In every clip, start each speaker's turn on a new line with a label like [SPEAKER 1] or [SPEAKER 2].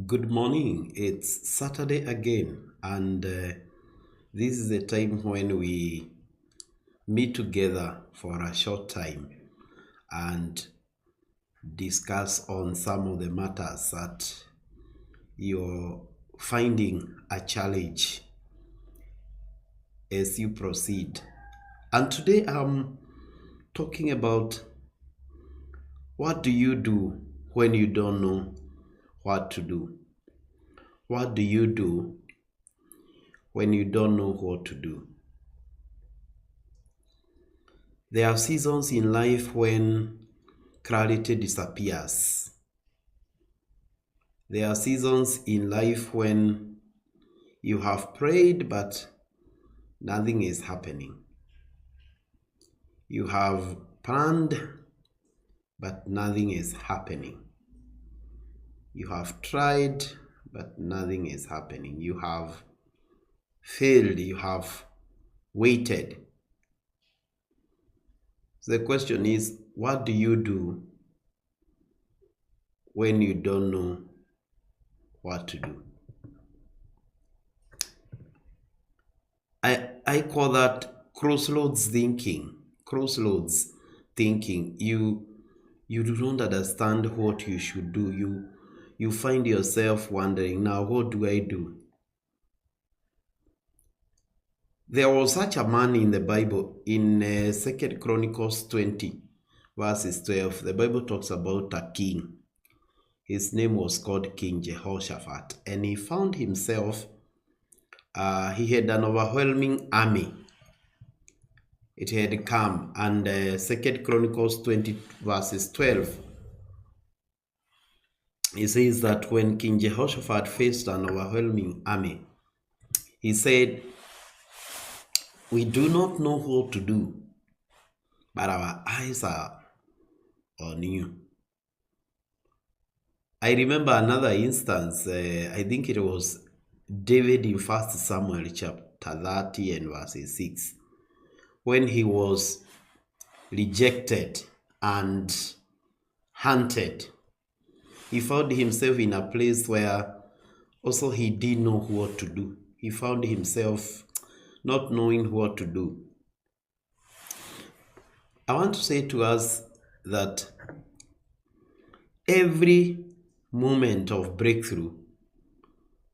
[SPEAKER 1] Good morning. It's Saturday again, and this is the time when we meet together for a short time and discuss on some of the matters that you're finding a challenge as you proceed. And today I'm talking about what do you do when you don't know what to do? What do you do when you don't know what to do? There are seasons in life when clarity disappears. There are seasons in life when you have prayed but nothing is happening. You have planned but nothing is happening. You have tried but nothing is happening. You have failed. You have waited. So the question is, what do you do when you don't know what to do? I call that crossroads thinking. Crossroads thinking. You do not understand what you should do. You find yourself wondering, now what do I do? There was such a man in the Bible in 2 Chronicles 20 verses 12. The Bible talks about a king. His name was called King Jehoshaphat, and he found himself, he had an overwhelming army. It had come, and 2 Chronicles 20 verses 12, it says that when King Jehoshaphat faced an overwhelming army, he said, "We do not know what to do, but our eyes are on you." I remember another instance, I think it was David in 1 Samuel chapter 30 and verses 6, when he was rejected and hunted. He found himself in a place where also he didn't know what to do. He found himself not knowing what to do. I want to say to us that every moment of breakthrough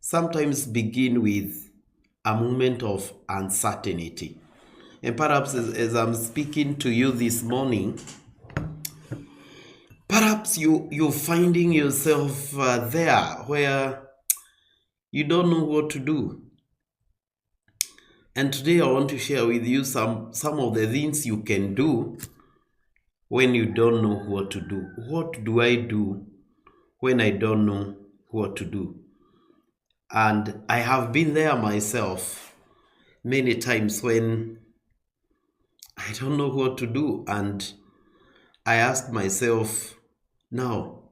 [SPEAKER 1] sometimes begin with a moment of uncertainty. And perhaps as I'm speaking to you this morning, perhaps you're finding yourself there where you don't know what to do. And today I want to share with you some of the things you can do when you don't know what to do. What do I do when I don't know what to do? And I have been there myself many times when I don't know what to do, and I ask myself, now,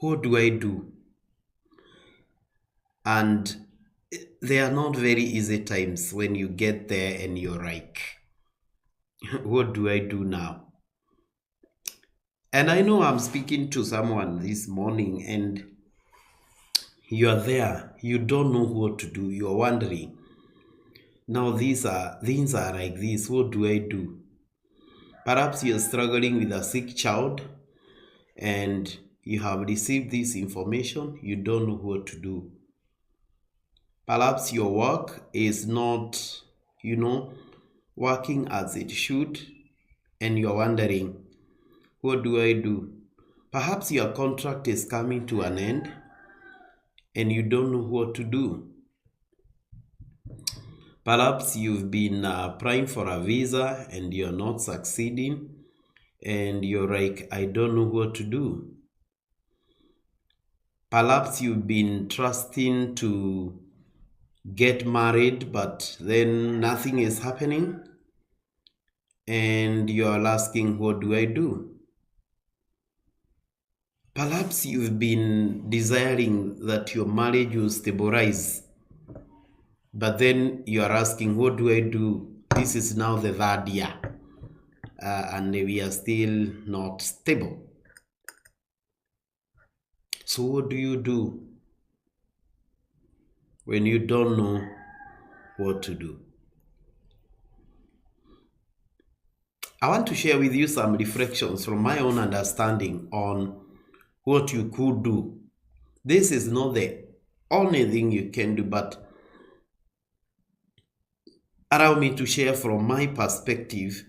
[SPEAKER 1] what do I do? And they are not very easy times when you get there and you're like, what do I do now? And I know I'm speaking to someone this morning and you're there, you don't know what to do, you're wondering, now things are like this, what do I do? Perhaps you're struggling with a sick child and you have received this information, you don't know what to do. Perhaps your work is not, working as it should, and you're wondering, what do I do? Perhaps your contract is coming to an end and you don't know what to do. Perhaps you've been applying for a visa and you're not succeeding and you're like, I don't know what to do. Perhaps you've been trusting to get married, but then nothing is happening and you're asking, what do I do? Perhaps you've been desiring that your marriage will stabilize, but then you are asking, what do I do? This is now the third year and we are still not stable. So what do you do? when you don't know what to do. I want to share with you some reflections from my own understanding on what you could do. This is not the only thing you can do, but allow me to share from my perspective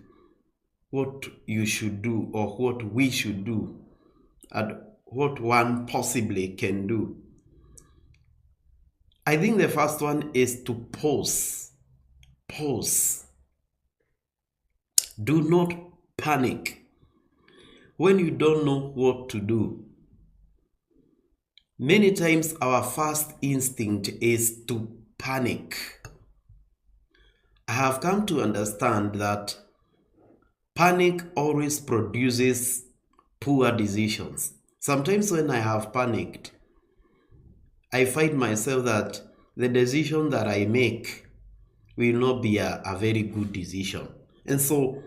[SPEAKER 1] what you should do, or what we should do, and what one possibly can do. I think the first one is to pause. Pause. Do not panic when you don't know what to do. Many times our first instinct is to panic. I have come to understand that panic always produces poor decisions. Sometimes when I have panicked, I find myself that the decision that I make will not be a very good decision. And so,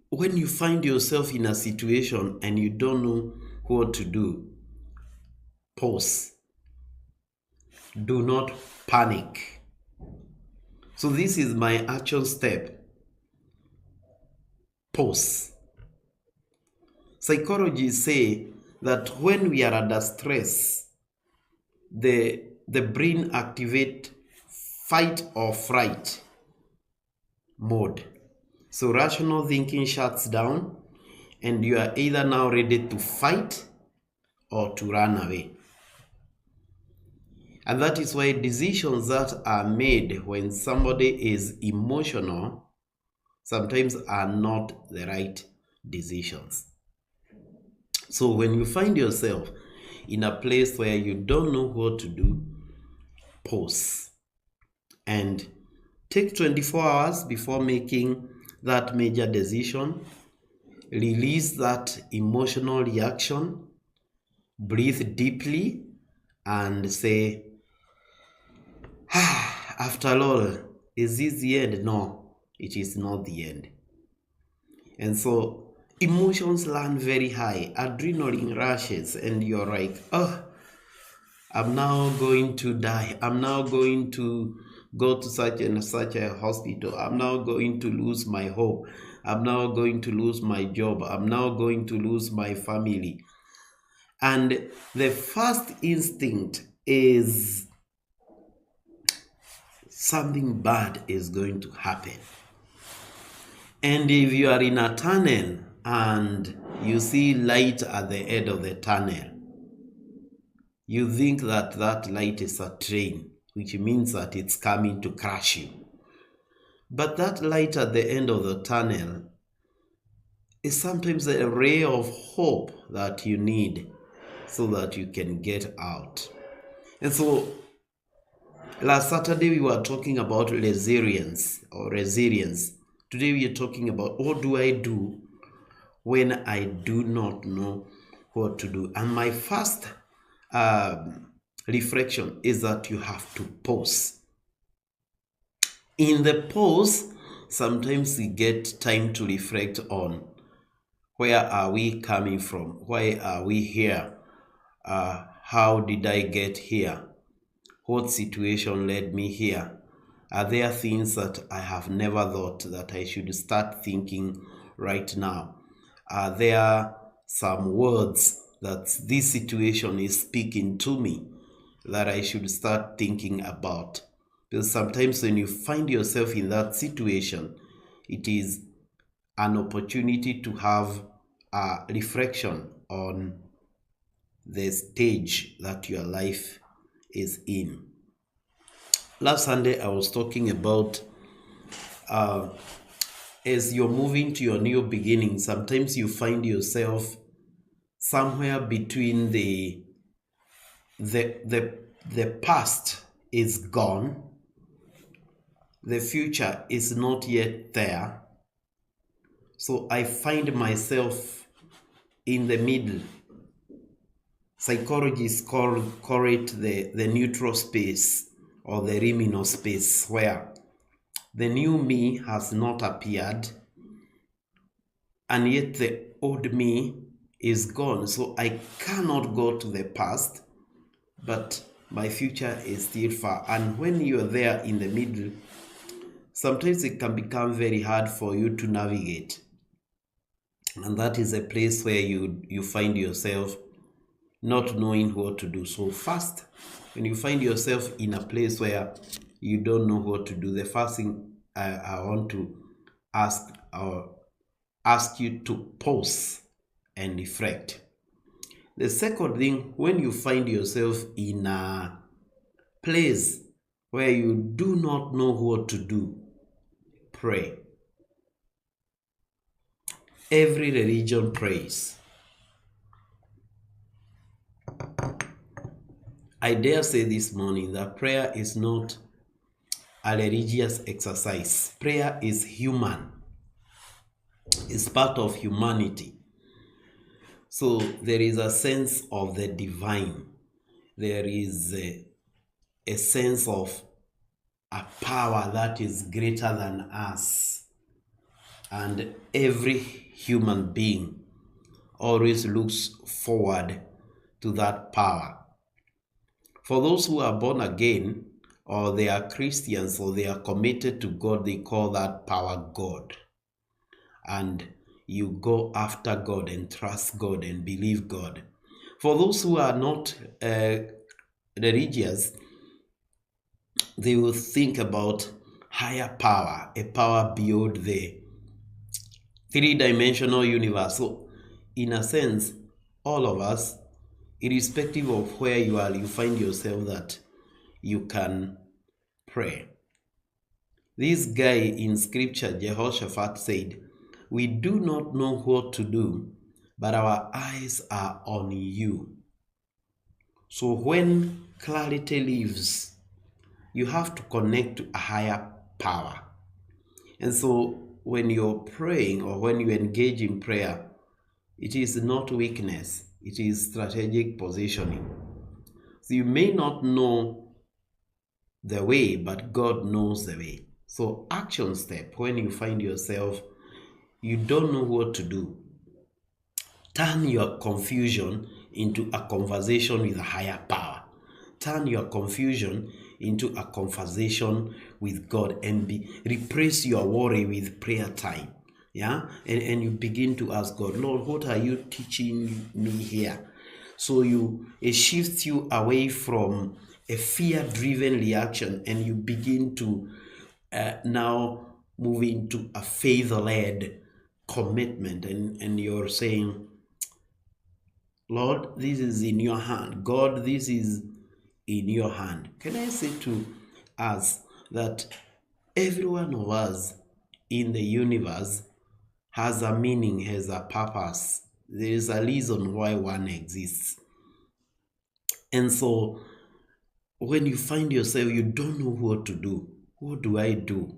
[SPEAKER 1] when you find yourself in a situation and you don't know what to do, pause. Do not panic. So this is my action step. Pause. Psychologists say that when we are under stress, the brain activates fight or fright mode. So rational thinking shuts down, and you are either now ready to fight or to run away. And that is why decisions that are made when somebody is emotional sometimes are not the right decisions. So when you find yourself in a place where you don't know what to do, pause and take 24 hours before making that major decision. Release that emotional reaction, breathe deeply, and say, after all, is this the end? No, it is not the end. And so emotions run very high, adrenaline rushes, and you're like, oh, I'm now going to die. I'm now going to go to such and such a hospital. I'm now going to lose my hope. I'm now going to lose my job. I'm now going to lose my family. And the first instinct is something bad is going to happen. And if you are in a tunnel and you see light at the end of the tunnel, you think that that light is a train, which means that it's coming to crash you. But that light at the end of the tunnel is sometimes a ray of hope that you need so that you can get out. And so last Saturday we were talking about resilience. Today we are talking about what do I do when I do not know what to do. And my first reflection is that you have to pause. In the pause, sometimes we get time to reflect on where are we coming from? Why are we here? How did I get here? What situation led me here? Are there things that I have never thought that I should start thinking right now? Are there some words that this situation is speaking to me that I should start thinking about? Because sometimes when you find yourself in that situation, it is an opportunity to have a reflection on the stage that your life is in. Last Sunday, I was talking about as you're moving to your new beginning, sometimes you find yourself somewhere between the past is gone, the future is not yet there. So I find myself in the middle. Psychologists call it the neutral space or the liminal space, where the new me has not appeared and yet the old me is gone. So I cannot go to the past, but My future is still far. And when you're there in the middle, sometimes it can become very hard for you to navigate. And that is a place where you find yourself not knowing what to do. So first, when you find yourself in a place where you don't know what to do, the first thing I want to ask you to pause and reflect. The second thing, when you find yourself in a place where you do not know what to do, pray. Every religion prays. I dare say this morning that prayer is not a religious exercise. Prayer is human. It's part of humanity. So there is a sense of the divine. There is a sense of a power that is greater than us. And every human being always looks forward to that power. For those who are born again, or they are Christians, or they are committed to God, they call that power God. And you go after God and trust God and believe God. For those who are not religious, they will think about higher power, a power beyond the three-dimensional universe. So, in a sense, all of us, irrespective of where you are, you find yourself that you can pray. This guy in scripture, Jehoshaphat, said, "We do not know what to do, but our eyes are on you." So when clarity leaves, you have to connect to a higher power. And so when you're praying or when you engage in prayer, it is not weakness, it is strategic positioning. So you may not know the way, but God knows the way. So action step, when you find yourself, you don't know what to do, turn your confusion into a conversation with a higher power. Turn your confusion into a conversation with God and replace your worry with prayer time. Yeah, and you begin to ask God, Lord, what are you teaching me here? So it shifts you away from a fear-driven reaction, and you begin to now move into a faith-led commitment, and you're saying, Lord, this is in your hand. God, this is in your hand. Can I say to us that every one of us in the universe has a meaning, has a purpose. There is a reason why one exists. And so when you find yourself, you don't know what to do. What do I do?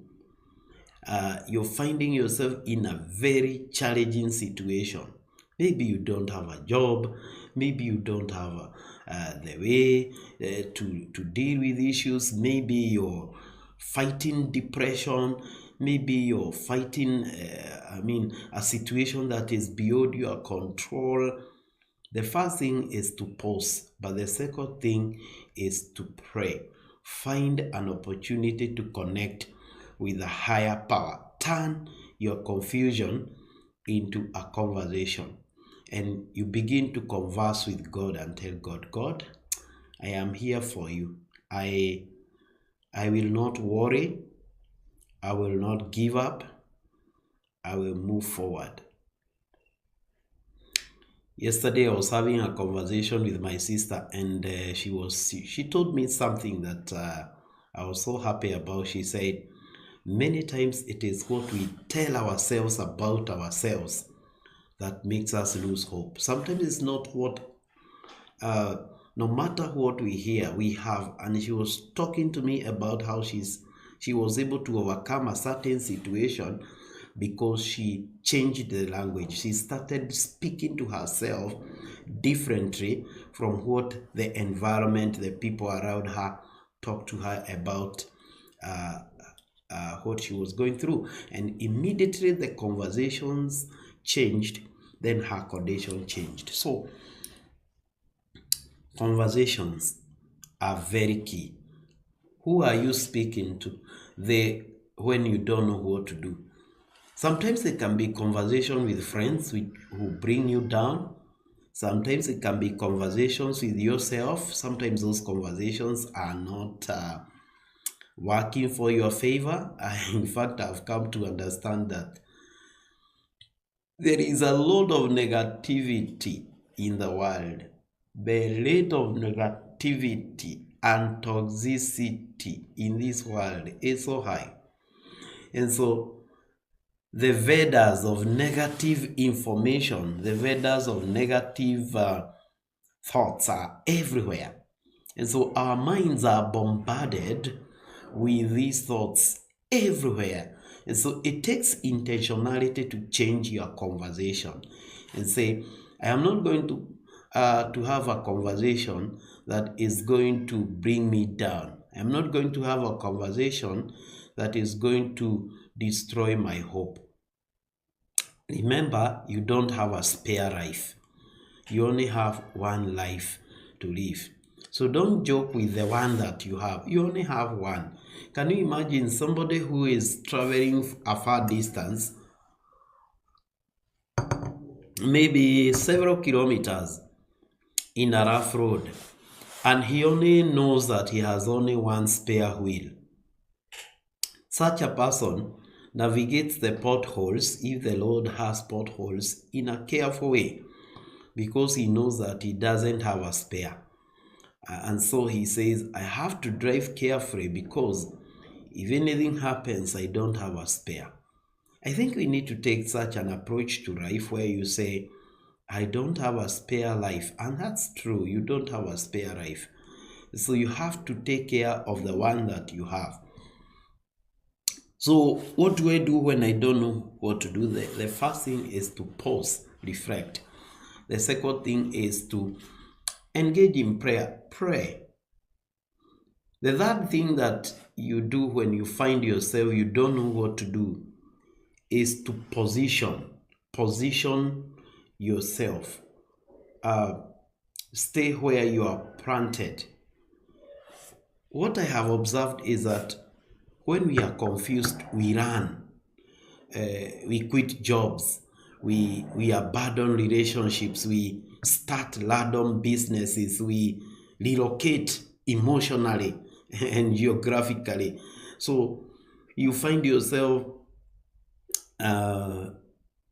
[SPEAKER 1] You're finding yourself in a very challenging situation. Maybe you don't have a job. Maybe you don't have the way to deal with issues. Maybe you're fighting depression. Maybe you're fighting, a situation that is beyond your control. The first thing is to pause, but the second thing is to pray. Find an opportunity to connect with a higher power. Turn your confusion into a conversation, and you begin to converse with God and tell God, God, I am here for you. I will not worry. I will not give up. I will move forward. Yesterday I was having a conversation with my sister, and she told me something that I was so happy about. She said, many times it is what we tell ourselves about ourselves that makes us lose hope. Sometimes it's not what, no matter what we hear, we have. And she was talking to me about how she was able to overcome a certain situation because she changed the language. She started speaking to herself differently from what the environment, the people around her talked to her about what she was going through. And immediately the conversations changed, then her condition changed. So conversations, are very key. Who are you speaking to when you don't know what to do? Sometimes it can be conversation with friends who bring you down. Sometimes it can be conversations with yourself. Sometimes those conversations are not working for your favor. In fact, I've come to understand that there is a lot of negativity in the world. The rate of negativity and toxicity in this world is so high. And so the Vedas of negative information, the Vedas of negative thoughts are everywhere. And so our minds are bombarded with these thoughts everywhere. And so it takes intentionality to change your conversation and say, I am not going to have a conversation that is going to bring me down. I'm not going to have a conversation that is going to destroy my hope. Remember, you don't have a spare life. You only have one life to live. So don't joke with the one that you have. You only have one. Can you imagine somebody who is traveling a far distance, maybe several kilometers in a rough road, and he only knows that he has only one spare wheel? Such a person navigates the potholes, if the road has potholes, in a careful way, because he knows that he doesn't have a spare. And so he says, I have to drive carefully because if anything happens, I don't have a spare. I think we need to take such an approach to life where you say, I don't have a spare life. And that's true, you don't have a spare life. So you have to take care of the one that you have. So what do I do when I don't know what to do? The first thing is to pause, reflect. The second thing is to engage in prayer. Pray. The third thing that you do when you find yourself you don't know what to do is to position yourself. Stay where you are planted. What I have observed is that when we are confused, we run. We quit jobs. We abandon relationships. We start random businesses. We relocate emotionally and geographically. So you find yourself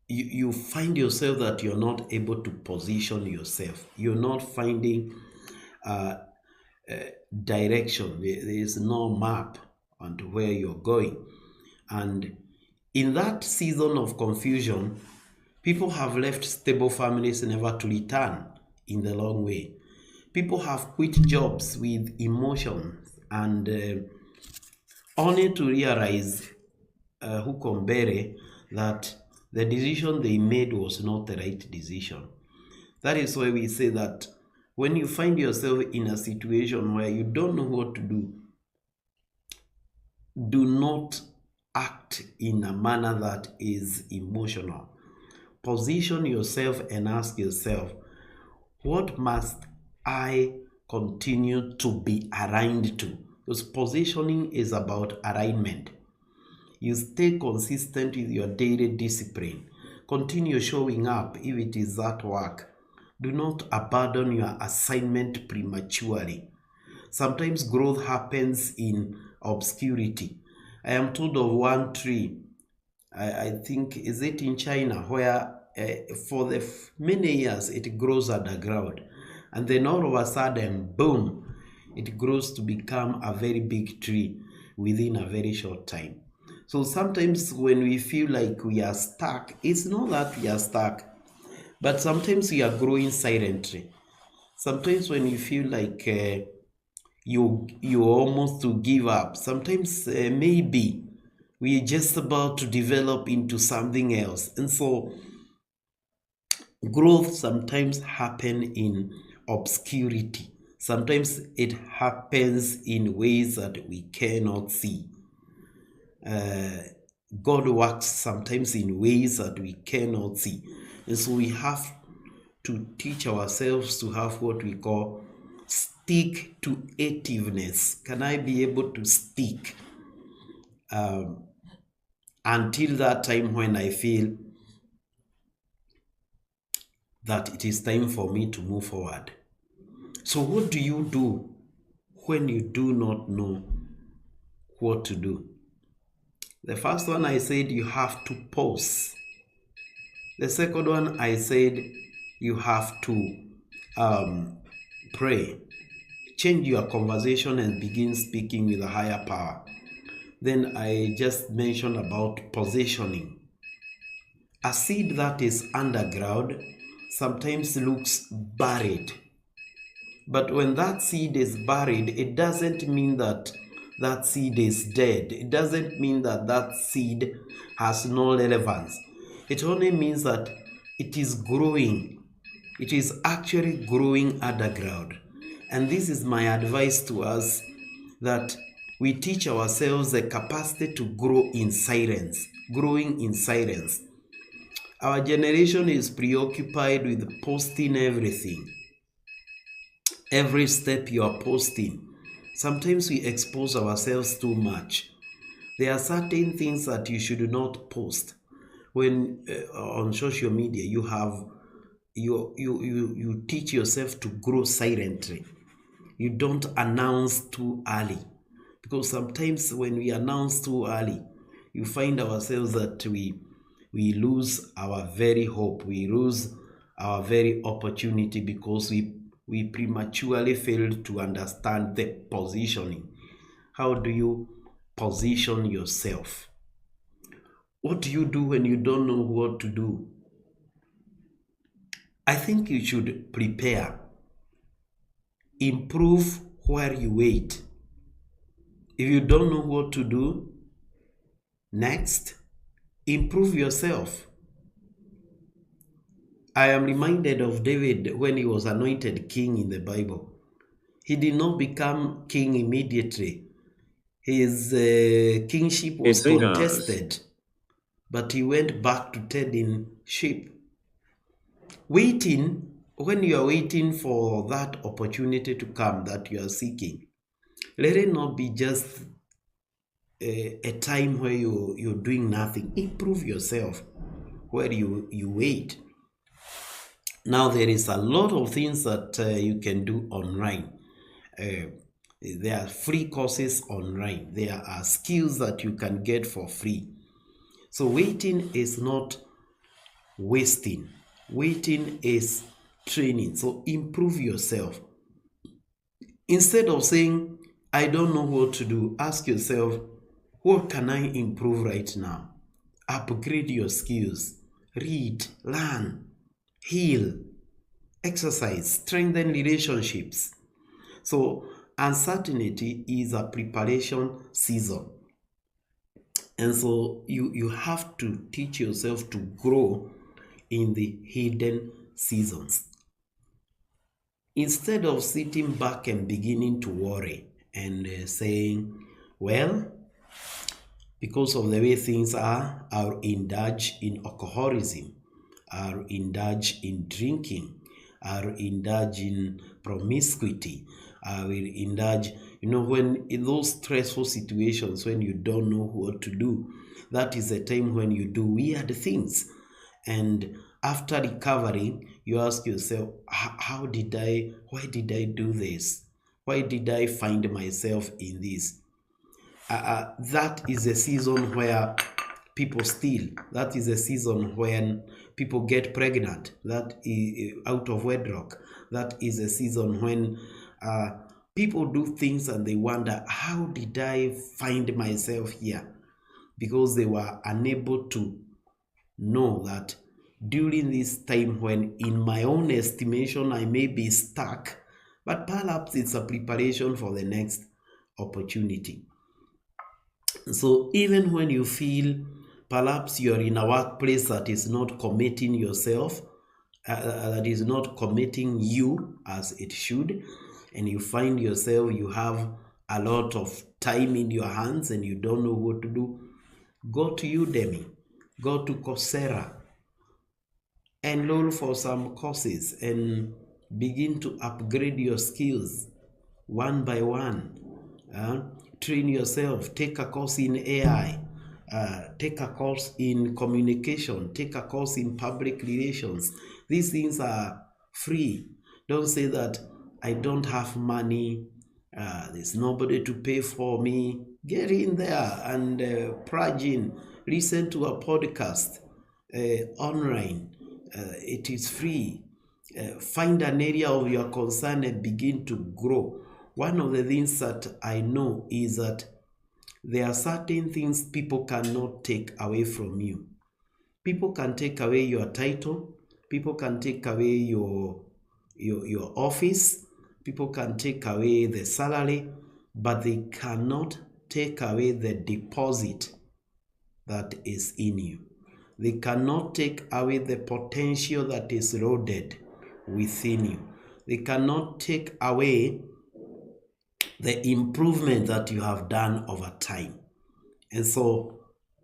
[SPEAKER 1] you find yourself that you're not able to position yourself. You're not finding direction. There is no map onto where you're going. And in that season of confusion, people have left stable families never to return in the long way. People have quit jobs with emotions and only to realize Hukombere that the decision they made was not the right decision. That is why we say that when you find yourself in a situation where you don't know what to do not act in a manner that is emotional. Position yourself and ask yourself, what must I continue to be aligned to? Because positioning is about alignment. You stay consistent with your daily discipline. Continue showing up if it is at work. Do not abandon your assignment prematurely. Sometimes growth happens in obscurity. I am told of one tree, I think, is it in China, where for many years it grows underground. And then all of a sudden, boom, it grows to become a very big tree within a very short time. So sometimes when we feel like we are stuck, it's not that we are stuck, but sometimes we are growing silently. Sometimes when you feel like you almost to give up, sometimes maybe we're just about to develop into something else. And so growth sometimes happens in obscurity. Sometimes it happens in ways that we cannot see. God works sometimes in ways that we cannot see. And so we have to teach ourselves to have what we call stick to ativeness? Can I be able to stick until that time when I feel that it is time for me to move forward? So what do you do when you do not know what to do? The first one I said you have to pause. The second one I said you have to pray. Change your conversation and begin speaking with a higher power. Then I just mentioned about positioning. A seed that is underground sometimes looks buried. But when that seed is buried, it doesn't mean that that seed is dead. It doesn't mean that that seed has no relevance. It only means that it is growing. It is actually growing underground. And this is my advice to us, that we teach ourselves the capacity to grow in silence, growing in silence. Our generation is preoccupied with posting everything. Every step you are posting. Sometimes we expose ourselves too much. There are certain things that you should not post. When on social media you teach yourself to grow silently. You don't announce too early, because sometimes when we announce too early, you find ourselves that we lose our very hope, we lose our very opportunity, because we prematurely failed to understand the positioning. How do you position yourself? What do you do when you don't know what to do? I think you should prepare. Improve where you wait. If you don't know what to do, next, improve yourself. I am reminded of David when he was anointed king in the Bible. He did not become king immediately. His kingship was contested, but he went back to tending sheep. Waiting, when you are waiting for that opportunity to come that you are seeking, let it not be just a time where you're doing nothing. Improve yourself where you wait. Now, there is a lot of things that you can do online. There are free courses online. There are skills that you can get for free. So waiting is not wasting. Waiting is training. So improve yourself. Instead of saying, I don't know what to do, ask yourself, what can I improve right now? Upgrade your skills. Read, learn, heal, exercise, strengthen relationships. So uncertainty is a preparation season. And so you have to teach yourself to grow in the hidden seasons. Instead of sitting back and beginning to worry and saying, well, because of the way things are, I'll indulge in alcoholism, I'll indulge in drinking, I'll indulge in promiscuity, I will indulge, when in those stressful situations, when you don't know what to do, that is the time when you do weird things. And after recovering, you ask yourself, why did I do this? Why did I find myself in this? That is a season where people steal. That is a season when people get pregnant. That is out of wedlock. That is a season when people do things and they wonder, how did I find myself here? Because they were unable to know that during this time, when in my own estimation I may be stuck, but perhaps it's a preparation for the next opportunity. So even when you feel perhaps you're in a workplace that is not committing yourself, that is not committing you as it should, and you find yourself, you have a lot of time in your hands and you don't know what to do, go to Udemy, go to Coursera, enroll for some courses and Begin to upgrade your skills one by one. Train yourself. Take a course in AI. Take a course in communication. Take a course in public relations. These things are free. Don't say that I don't have money. There's nobody to pay for me. Get in there and plug in. Listen to a podcast online. It is free. Find an area of your concern and begin to grow. One of the things that I know is that there are certain things people cannot take away from you. People can take away your title. People can take away your office. People can take away the salary, but they cannot take away the deposit that is in you. They cannot take away the potential that is loaded within you. They cannot take away the improvement that you have done over time. And so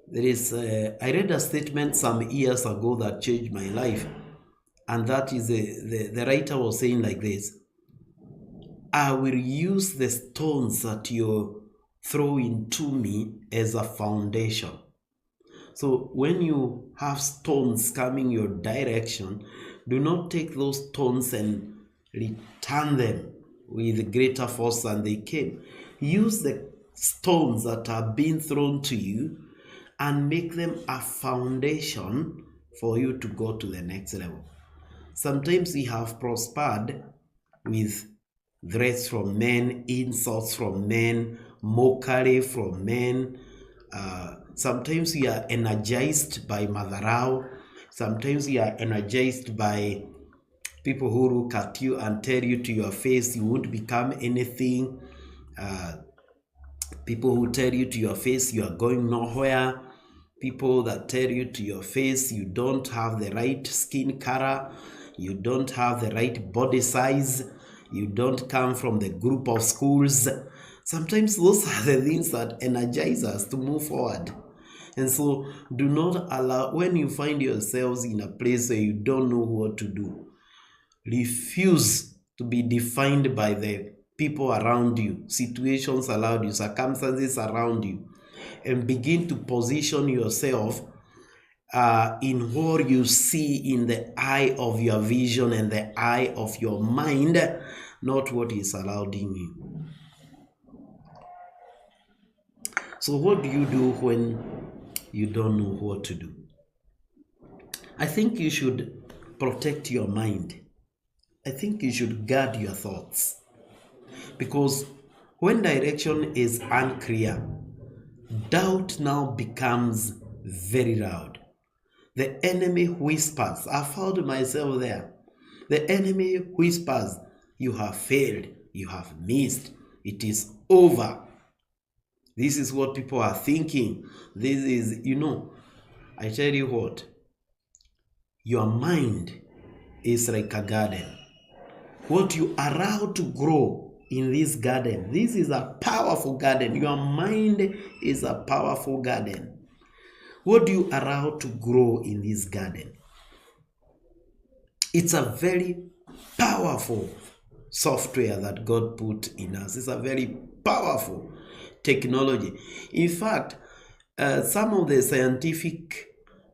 [SPEAKER 1] there is, I read a statement some years ago that changed my life. And that is, the writer was saying like this: I will use the stones that you throw into me as a foundation. So when you have stones coming your direction, do not take those stones and return them with greater force than they came. Use the stones that are being thrown to you and make them a foundation for you to go to the next level. Sometimes we have prospered with threats from men, insults from men, mockery from men. Sometimes we are energized by madharau. Sometimes we are energized by people who look at you and tell you to your face you won't become anything. People who tell you to your face you are going nowhere. People that tell you to your face you don't have the right skin color, you don't have the right body size, you don't come from the group of schools. Sometimes those are the things that energize us to move forward. And so do not allow, when you find yourselves in a place where you don't know what to do, refuse to be defined by the people around you, situations around you, circumstances around you, and begin to position yourself in what you see in the eye of your vision and the eye of your mind, not what is surrounding you. So what do you do when you don't know what to do? I think you should protect your mind. I think you should guard your thoughts. Because when direction is unclear, doubt now becomes very loud. The enemy whispers. I found myself there. The enemy whispers, you have failed, you have missed, it is over. This is what people are thinking. This is, I tell you what, your mind is like a garden. What you allow to grow in this garden, this is a powerful garden. Your mind is a powerful garden. What do you allow to grow in this garden? It's a very powerful software that God put in us. It's a very powerful technology. In fact, some of the scientific,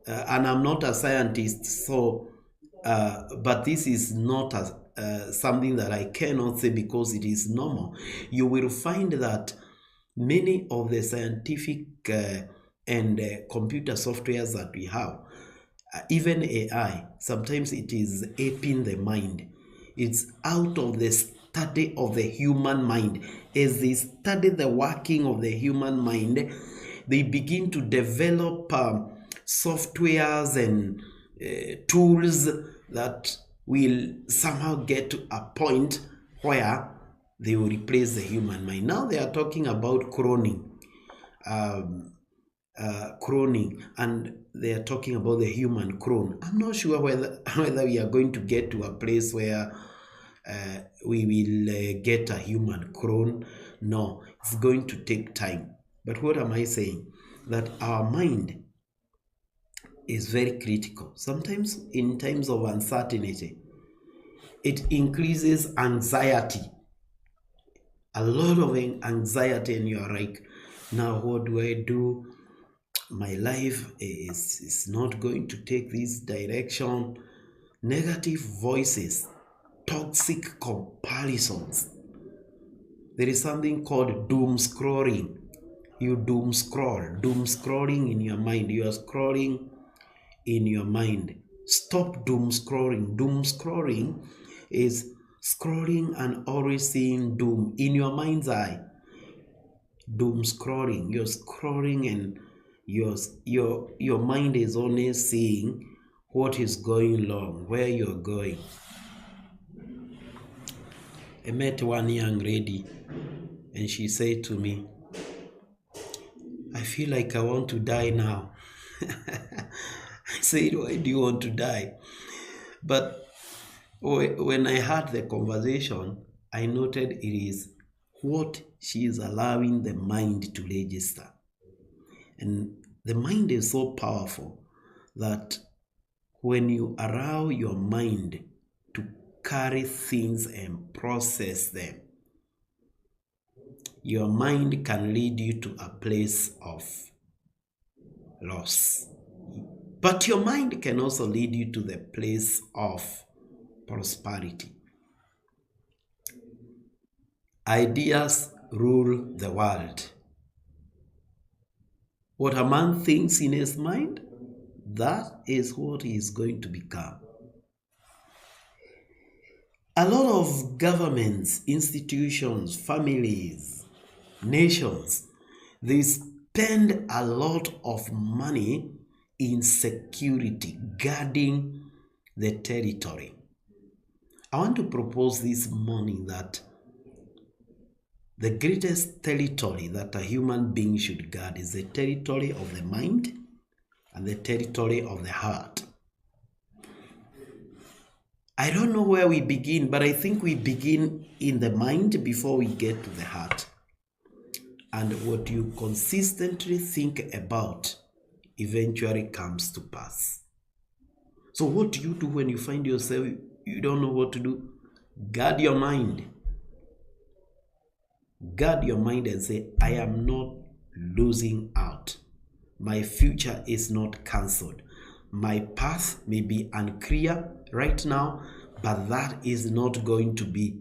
[SPEAKER 1] and I'm not a scientist, so but this is not something that I cannot say because it is normal. You will find that many of the scientific and computer softwares that we have, even AI, sometimes it is aping the mind. It's out of the study of the human mind. As they study the working of the human mind, they begin to develop softwares and tools that will somehow get to a point where they will replace the human mind. Now they are talking about cloning, and they are talking about the human clone. I'm not sure whether we are going to get to a place where we will get a human clone. No, it's going to take time. But what am I saying? That our mind is very critical. Sometimes in times of uncertainty, It increases anxiety, a lot of anxiety, and you're like, now what do I do? My life is not going to take this direction. Negative voices, toxic comparisons. There is something called doom scrolling. You doom scrolling in your mind. You are scrolling in your mind. Stop doom scrolling. Doom scrolling is scrolling and always seeing doom in your mind's eye. Doom scrolling. You're scrolling and your mind is only seeing what is going wrong, where you're going. I met one young lady and she said to me, I feel like I want to die now. I said, why do you want to die? But when I had the conversation, I noted it is what she is allowing the mind to register. And the mind is so powerful that when you allow your mind to carry things and process them, your mind can lead you to a place of loss. But your mind can also lead you to the place of prosperity. Ideas rule the world. What a man thinks in his mind, that is what he is going to become. A lot of governments, institutions, families, nations, they spend a lot of money in security, guarding the territory. I want to propose this morning that the greatest territory that a human being should guard is the territory of the mind and the territory of the heart. I don't know where we begin, but I think we begin in the mind before we get to the heart. And what you consistently think about eventually comes to pass. So what do you do when you find yourself, you don't know what to do? Guard your mind. Guard your mind and say, I am not losing out. My future is not cancelled. My path may be unclear right now, but that is not going to be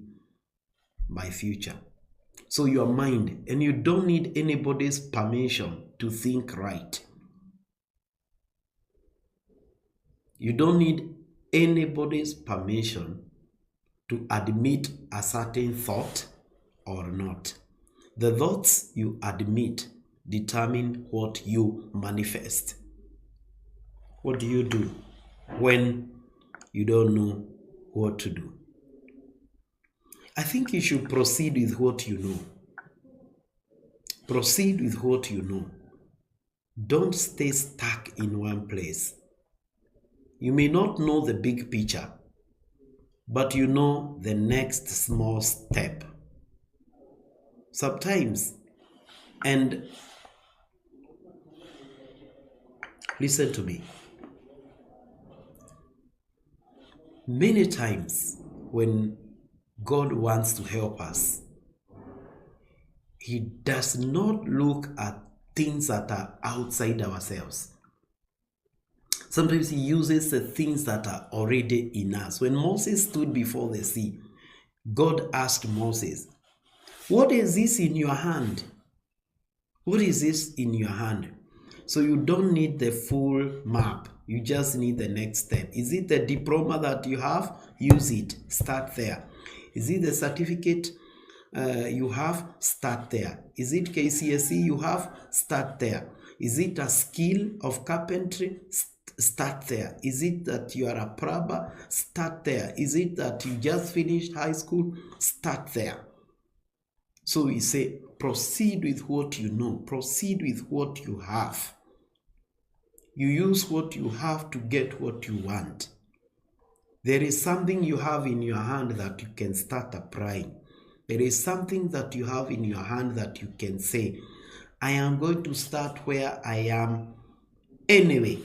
[SPEAKER 1] my future. So your mind, and you don't need anybody's permission to think right. You don't need anybody's permission to admit a certain thought or not. The thoughts you admit determine what you manifest. What do you do when you don't know what to do? I think you should proceed with what you know. Proceed with what you know. Don't stay stuck in one place. You may not know the big picture, but you know the next small step. Sometimes, and listen to me, many times when God wants to help us, He does not look at things that are outside ourselves. Sometimes He uses the things that are already in us. When Moses stood before the sea, God asked Moses, what is this in your hand? What is this in your hand? So you don't need the full map. You just need the next step. Is it the diploma that you have? Use it. Start there. Is it the certificate you have? Start there. Is it KCSE you have? Start there. Is it a skill of carpentry? Start there. Is it that you are a plumber? Start there. Is it that you just finished high school? Start there. So we say, proceed with what you know. Proceed with what you have. You use what you have to get what you want. There is something you have in your hand that you can start applying. There is something that you have in your hand that you can say, I am going to start where I am anyway.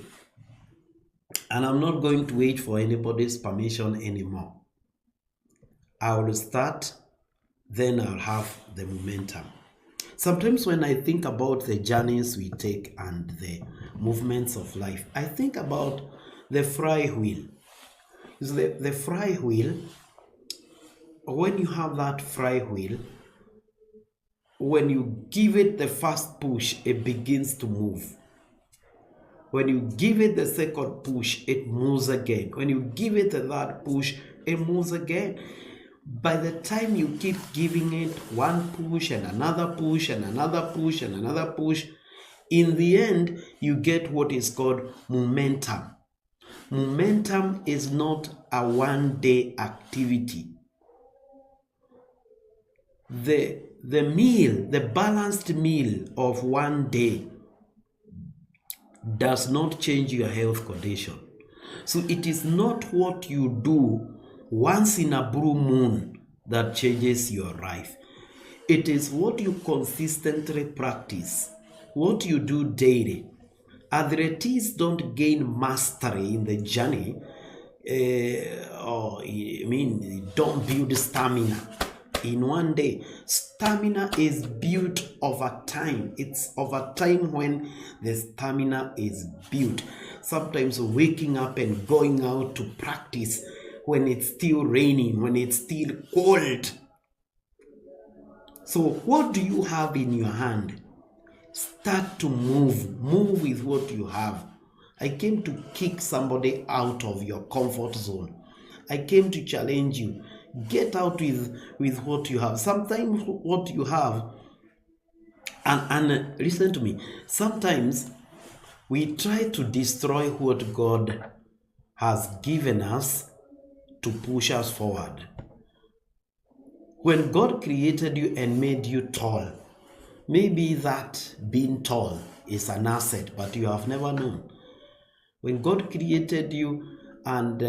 [SPEAKER 1] And I'm not going to wait for anybody's permission anymore. I will start, then I'll have the momentum. Sometimes when I think about the journeys we take and the movements of life, I think about the fry wheel. The fry wheel, when you have that fry wheel, when you give it the first push, it begins to move. When you give it the second push, it moves again. When you give it the third push, it moves again. By the time you keep giving it one push and another push and another push and another push, in the end, you get what is called momentum. Momentum is not a one-day activity. The meal, the balanced meal of one day does not change your health condition. So it is not what you do once in a blue moon that changes your life. It is what you consistently practice, what you do daily. Athletes don't gain mastery in the journey, don't build stamina in one day. Stamina is built over time. It's over time when the stamina is built. Sometimes waking up and going out to practice when it's still raining, when it's still cold. So what do you have in your hand? Start to move with what you have. I came to kick somebody out of your comfort zone. I came to challenge you. Get out with what you have. Sometimes what you have, and listen to me, sometimes we try to destroy what God has given us to push us forward. When God created you and made you tall, maybe that being tall is an asset, but you have never known. When God created you and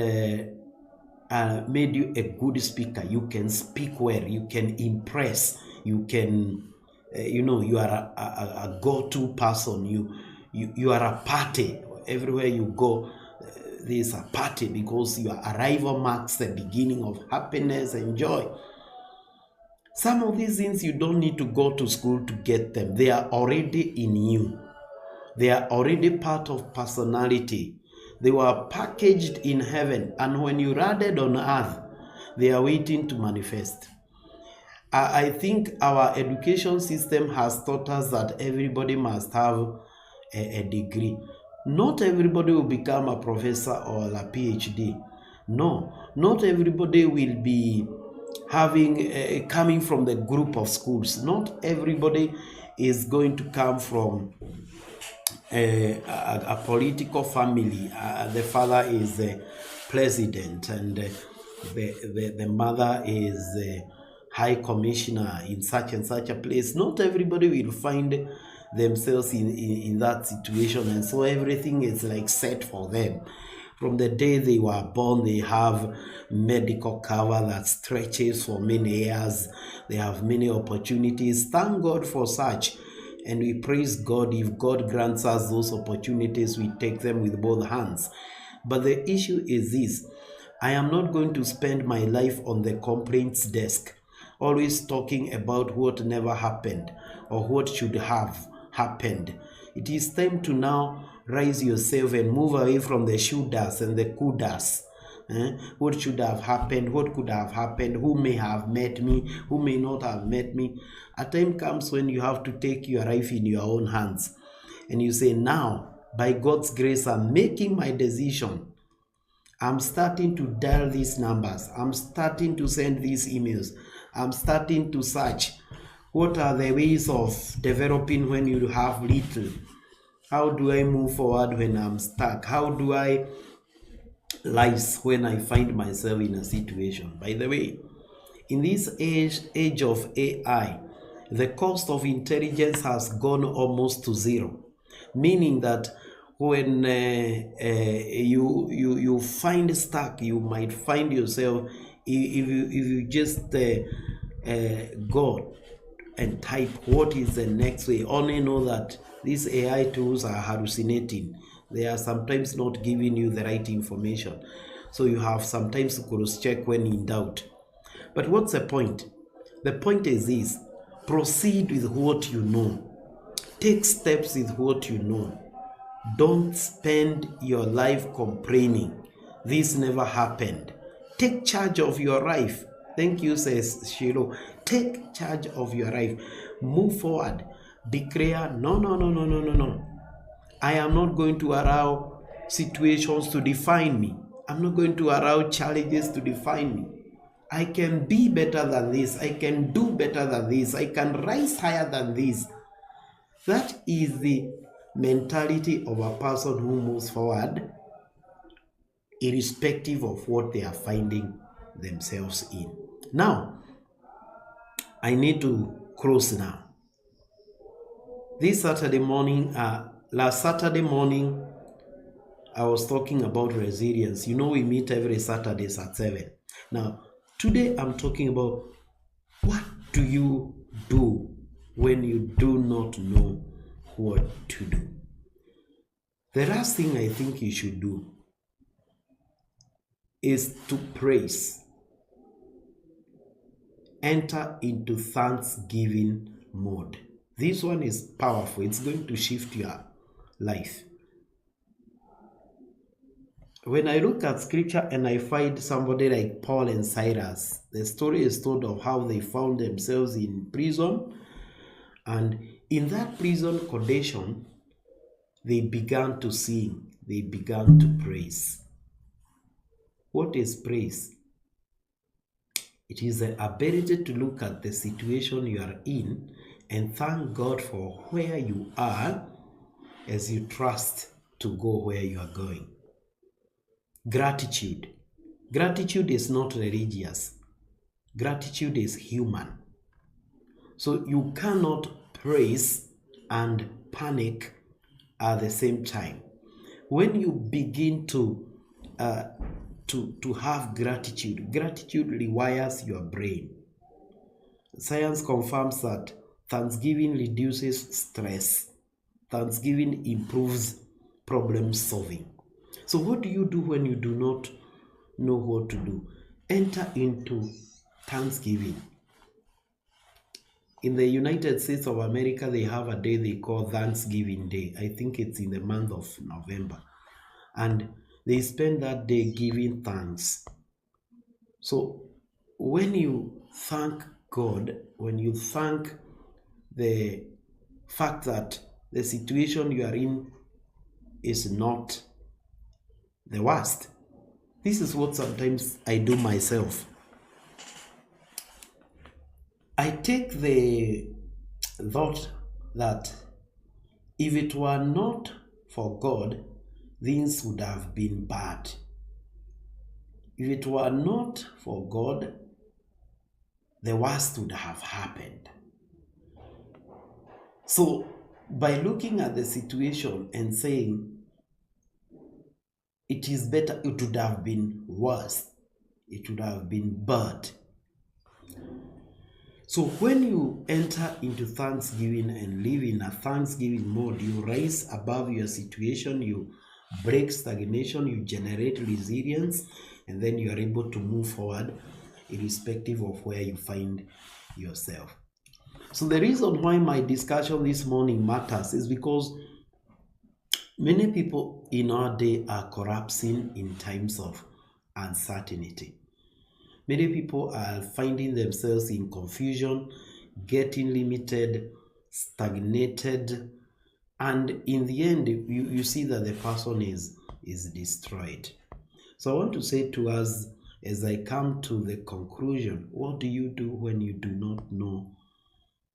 [SPEAKER 1] made you a good speaker, you can speak well, you can impress, you can, you are a go-to person, you are a party. Everywhere you go, there's a party because your arrival marks the beginning of happiness and joy. Some of these things you don't need to go to school to get them. They are already in you. They are already part of personality. They were packaged in heaven, and when you landed on earth, they are waiting to manifest. I think our education system has taught us that everybody must have a degree. Not everybody will become a professor or a PhD. No, not everybody will be coming from the group of schools. Not everybody is going to come from a political family. The father is the president and the mother is the high commissioner in such and such a place. Not everybody will find themselves in that situation, and so everything is like set for them. From the day they were born, they have medical cover that stretches for many years. They have many opportunities. Thank God for such. And we praise God. If God grants us those opportunities, we take them with both hands. But the issue is this: I am not going to spend my life on the complaints desk, always talking about what never happened or what should have happened. It is time to now rise yourself and move away from the shouldas and the couldas. What should have happened? What could have happened? Who may have met me? Who may not have met me? A time comes when you have to take your life in your own hands. And you say, now, by God's grace, I'm making my decision. I'm starting to dial these numbers. I'm starting to send these emails. I'm starting to search. What are the ways of developing when you have little? How do I move forward when I'm stuck? How do I rise when I find myself in a situation? By the way, in this age of AI, the cost of intelligence has gone almost to zero, meaning that when you find stuck, you might find yourself, if you just go and type what is the next way, only know that these AI tools are hallucinating. They are sometimes not giving you the right information. So you have sometimes to cross-check when in doubt. But what's the point? The point is this: proceed with what you know, take steps with what you know. Don't spend your life complaining. This never happened. Take charge of your life. Thank you, says Shiloh. Take charge of your life. Move forward. Declare, no, no, no, no, no, no, no. I am not going to allow situations to define me. I'm not going to allow challenges to define me. I can be better than this. I can do better than this. I can rise higher than this. That is the mentality of a person who moves forward, irrespective of what they are finding themselves in. Now, I need to close now. This Saturday morning, last Saturday morning, I was talking about resilience. You know, we meet every Saturdays at 7. Now, today I'm talking about what do you do when you do not know what to do. The last thing I think you should do is to praise. Enter into thanksgiving mode. This one is powerful. It's going to shift your life. When I look at scripture and I find somebody like Paul and Silas, the story is told of how they found themselves in prison. And in that prison condition, they began to sing. They began to praise. What is praise? It is the ability to look at the situation you are in and thank God for where you are as you trust to go where you are going. Gratitude. Gratitude is not religious. Gratitude is human. So you cannot praise and panic at the same time. When you begin to have gratitude, gratitude rewires your brain. Science confirms that Thanksgiving reduces stress. Thanksgiving improves problem solving. So what do you do when you do not know what to do? Enter into Thanksgiving. In the United States of America, they have a day they call Thanksgiving Day. I think it's in the month of November. And they spend that day giving thanks. So when you thank God, when you thank the fact that the situation you are in is not the worst. This is what sometimes I do myself. I take the thought that if it were not for God, things would have been bad. If it were not for God, the worst would have happened. So, by looking at the situation and saying, it is better, it would have been worse, it would have been bad. So when you enter into Thanksgiving and live in a Thanksgiving mode, you rise above your situation, you break stagnation, you generate resilience, and then you are able to move forward irrespective of where you find yourself. So the reason why my discussion this morning matters is because many people in our day are collapsing in times of uncertainty. Many people are finding themselves in confusion, getting limited, stagnated, and in the end, you see that the person is destroyed. So I want to say to us, as I come to the conclusion, what do you do when you do not know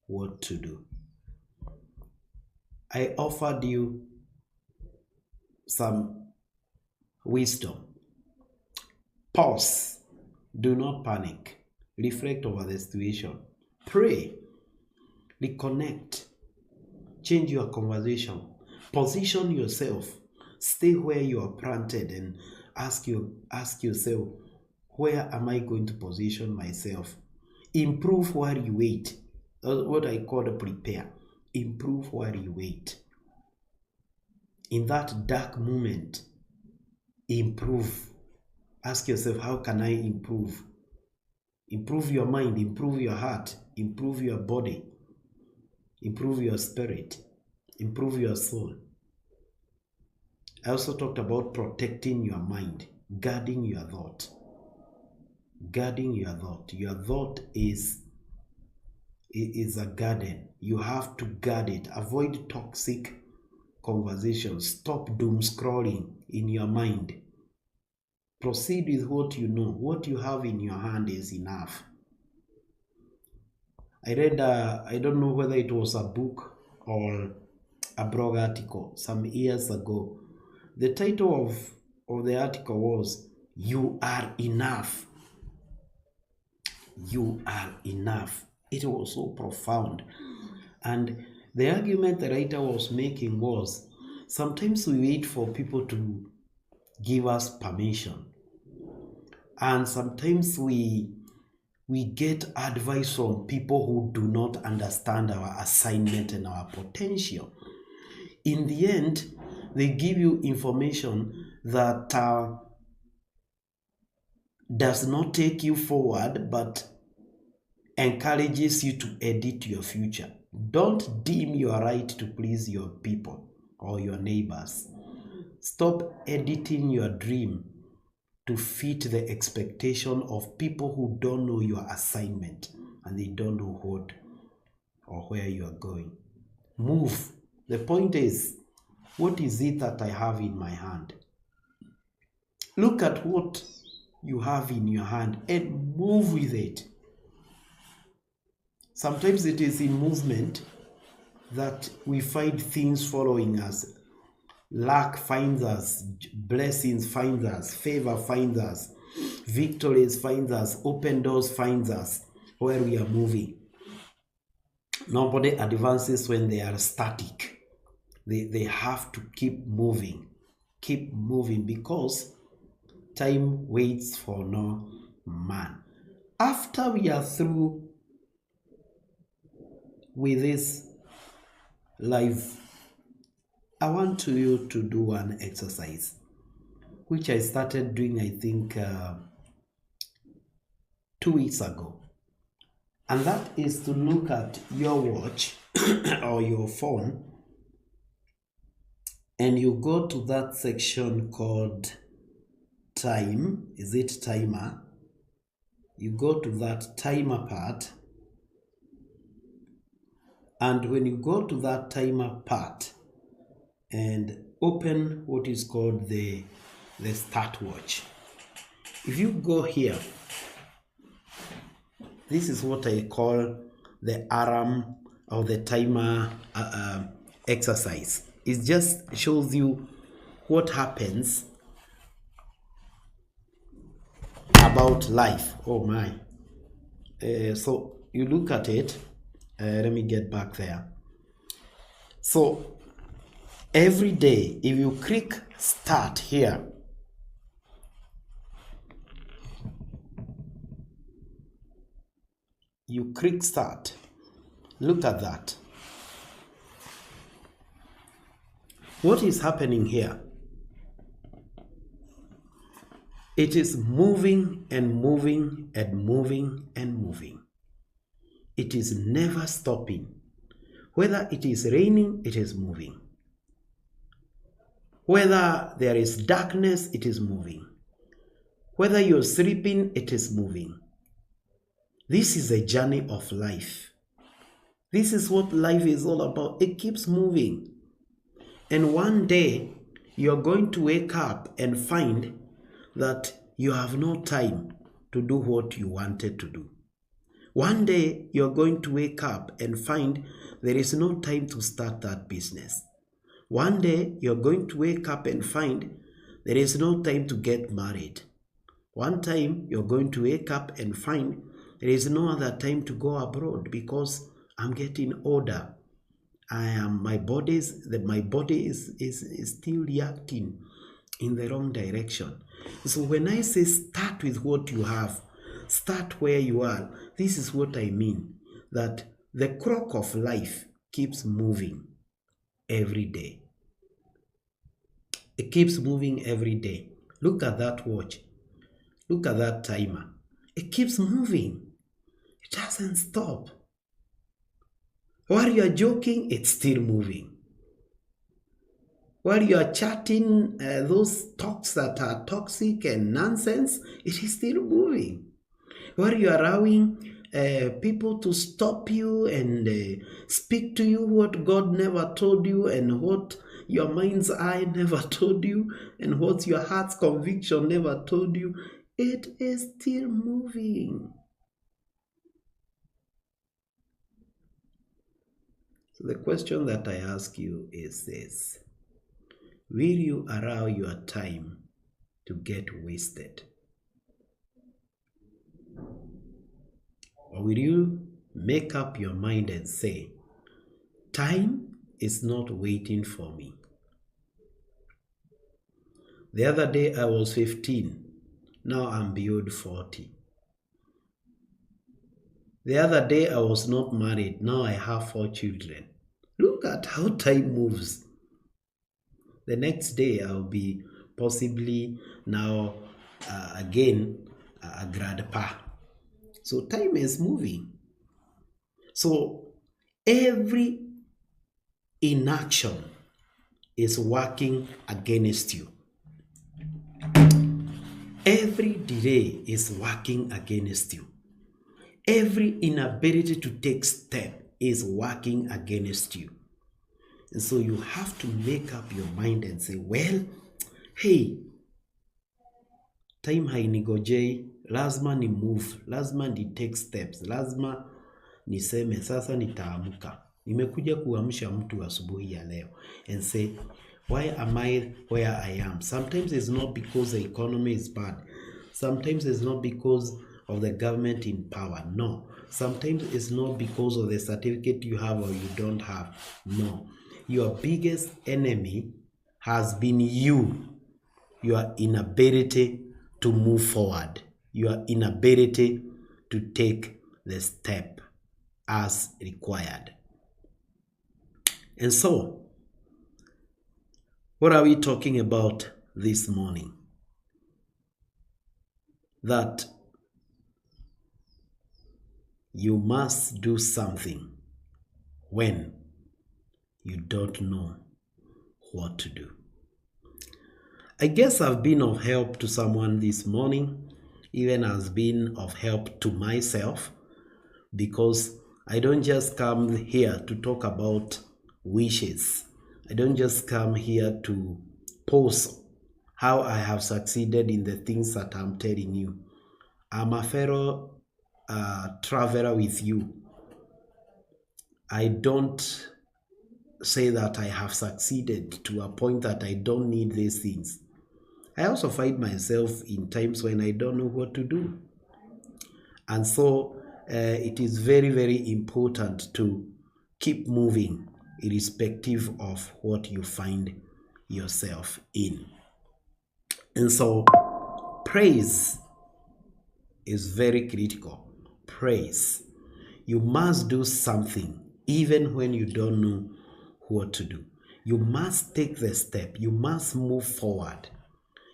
[SPEAKER 1] what to do? I offered you some wisdom. Pause. Do not panic. Reflect over the situation. Pray. Reconnect. Change your conversation. Position yourself. Stay where you are planted and ask yourself, where am I going to position myself? Improve while you wait. That's what I call the prepare. Improve while you wait. In that dark moment, improve. Ask yourself, how can I improve? Improve your mind, improve your heart, improve your body, improve your spirit, improve your soul. I also talked about protecting your mind, guarding your thought. Guarding your thought. Your thought is a garden. You have to guard it. Avoid toxic conversations. Stop doom scrolling in your mind. Proceed with what you know. What you have in your hand is enough. I read, I don't know whether it was a book or a blog article some years ago. The title of the article was, "You Are Enough." You are enough. It was so profound. And the argument the writer was making was, sometimes we wait for people to give us permission. And sometimes we get advice from people who do not understand our assignment and our potential. In the end, they give you information that does not take you forward, but encourages you to edit your future. Don't deem your right to please your people or your neighbors. Stop editing your dream to fit the expectation of people who don't know your assignment and they don't know what or where you are going. Move. The point is, what is it that I have in my hand? Look at what you have in your hand and move with it. Sometimes it is in movement that we find things following us. Luck finds us, blessings find us, favor finds us, victories find us, open doors finds us where we are moving. Nobody advances when they are static. They have to keep moving because time waits for no man. After we are through with this live, I want you to do an exercise, which I started doing, I think, 2 weeks ago. And that is to look at your watch or your phone, and you go to that section called time. Is it timer? You go to that timer part. And when you go to that timer part and open what is called the start watch, if you go here, this is what I call the alarm or the timer exercise. It just shows you what happens about life. Oh my. So you look at it. Let me get back there. So every day, if you click start here, you click start. Look at that. What is happening here? It is moving and moving and moving and moving. It is never stopping. Whether it is raining, it is moving. Whether there is darkness, it is moving. Whether you're sleeping, it is moving. This is a journey of life. This is what life is all about. It keeps moving. And one day, you're going to wake up and find that you have no time to do what you wanted to do. One day, you're going to wake up and find there is no time to start that business. One day, you're going to wake up and find there is no time to get married. One time, you're going to wake up and find there is no other time to go abroad because I'm getting older. My body is still reacting in the wrong direction. So when I say start with what you have, start where you are, this is what I mean, that the clock of life keeps moving every day. It keeps moving every day. Look at that watch. Look at that timer. It keeps moving. It doesn't stop. While you are joking, it's still moving. While you are chatting those talks that are toxic and nonsense, it is still moving. While you are allowing people to stop you and speak to you what God never told you and what your mind's eye never told you and what your heart's conviction never told you, it is still moving. So the question that I ask you is this: will you allow your time to get wasted? Or will you make up your mind and say, time is not waiting for me? The other day I was 15. Now I'm beyond 40. The other day I was not married. Now I have 4 children. Look at how time moves. The next day I'll be possibly now again a grandpa. So time is moving. So every inaction is working against you. Every delay is working against you. Every inability to take step is working against you. And so you have to make up your mind and say, well, hey, time hainigojei, lazima ni move, lazima ni take steps, lazima niseme sasa nitaamuka. Nimekuja kuamsha mtu asubuhi ya leo and say, why am I where I am? Sometimes it's not because the economy is bad. Sometimes it's not because of the government in power. No. Sometimes it's not because of the certificate you have or you don't have. No. Your biggest enemy has been you. Your inability to move forward. Your inability to take the step as required. And so, what are we talking about this morning? That you must do something when you don't know what to do. I guess I've been of help to someone this morning, even as been of help to myself, because I don't just come here to talk about wishes. I don't just come here to post how I have succeeded in the things that I'm telling you. I'm a fellow traveler with you. I don't say that I have succeeded to a point that I don't need these things. I also find myself in times when I don't know what to do. And so it is very, very important to keep moving irrespective of what you find yourself in. And so praise is very critical. Praise. You must do something even when you don't know what to do. You must take the step. You must move forward.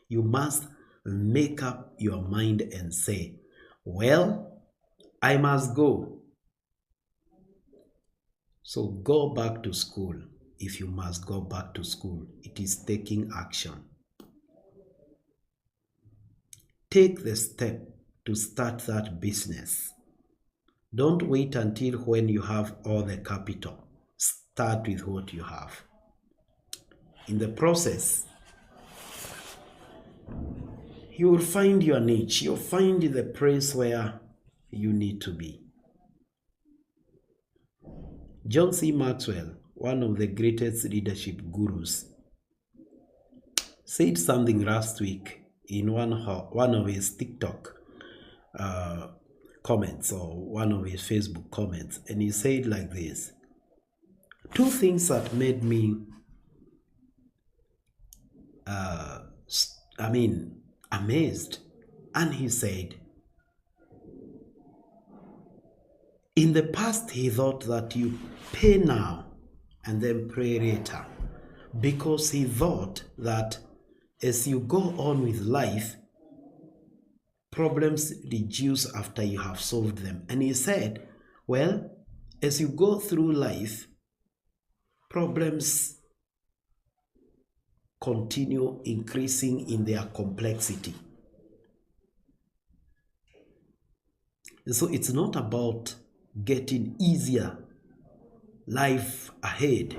[SPEAKER 1] You must make up your mind and say, well, I must go. So go back to school. If you must go back to school, it is taking action. Take the step to start that business. Don't wait until when you have all the capital. Start with what you have. In the process, you will find your niche. You'll find the place where you need to be. John C. Maxwell, one of the greatest leadership gurus, said something last week in one of his TikTok comments or one of his Facebook comments, and he said like this: 2 things that made me amazed. And he said, in the past he thought that you pay now and then pray later, because he thought that as you go on with life, problems reduce after you have solved them. And he said, well, as you go through life, problems continue increasing in their complexity. And so it's not about getting easier life ahead.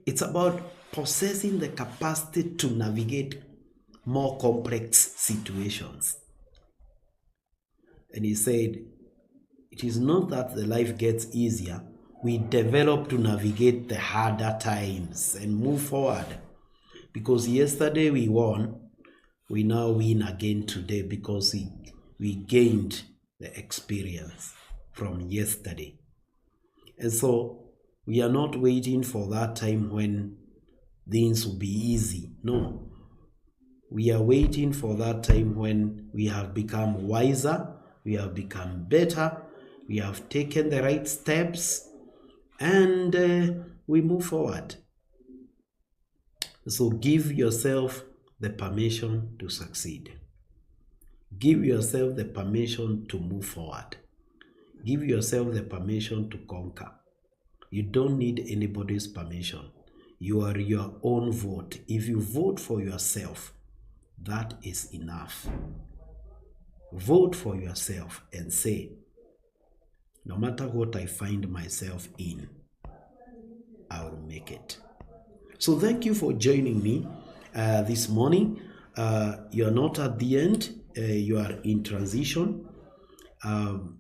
[SPEAKER 1] It's about possessing the capacity to navigate more complex situations. And he said, it is not that the life gets easier. We develop to navigate the harder times and move forward. Because yesterday we won, we now win again today because we gained the experience from yesterday. And so we are not waiting for that time when things will be easy. No. We are waiting for that time when we have become wiser, we have become better, we have taken the right steps, and we move forward. So give yourself the permission to succeed. Give yourself the permission to move forward. Give yourself the permission to conquer. You don't need anybody's permission. You are your own vote. If you vote for yourself, that is enough. Vote for yourself and say, no matter what I find myself in, I will make it. So thank you for joining me this morning. You are not at the end. You are in transition. And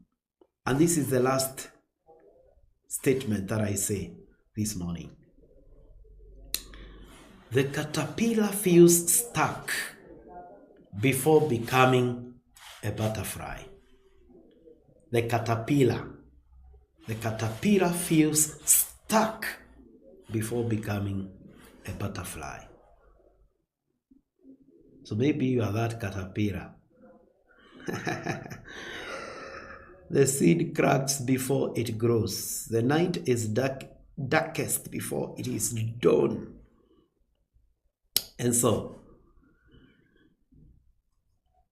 [SPEAKER 1] this is the last statement that I say this morning. The caterpillar feels stuck before becoming a butterfly. The caterpillar feels stuck before becoming a butterfly. So maybe you are that caterpillar. The seed cracks before it grows. The night is darkest before it is dawn. And so,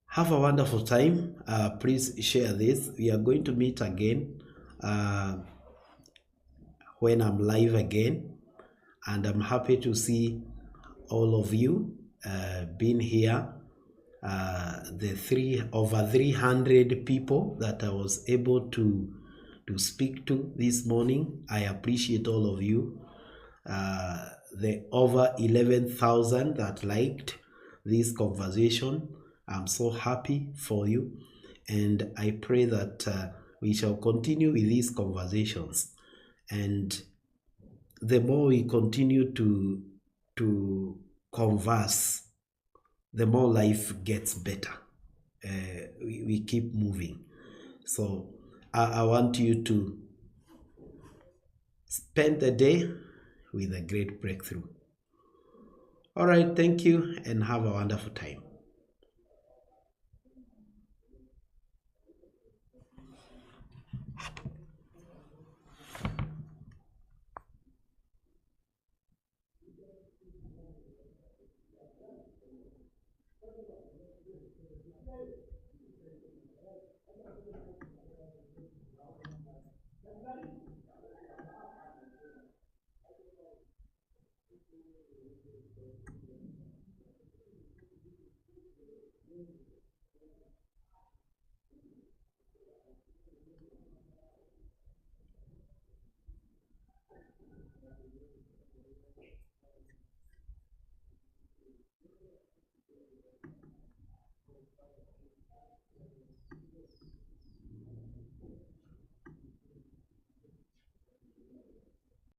[SPEAKER 1] have a wonderful time. Please share this. We are going to meet again when I'm live again. And I'm happy to see all of you being here. The over 300 people that I was able to speak to this morning. I appreciate all of you. The over 11,000 that liked this conversation. I'm so happy for you, and I pray that we shall continue with these conversations, and the more we continue to converse, the more life gets better. We keep moving. So I want you to spend the day with a great breakthrough. All right, thank you and have a wonderful time.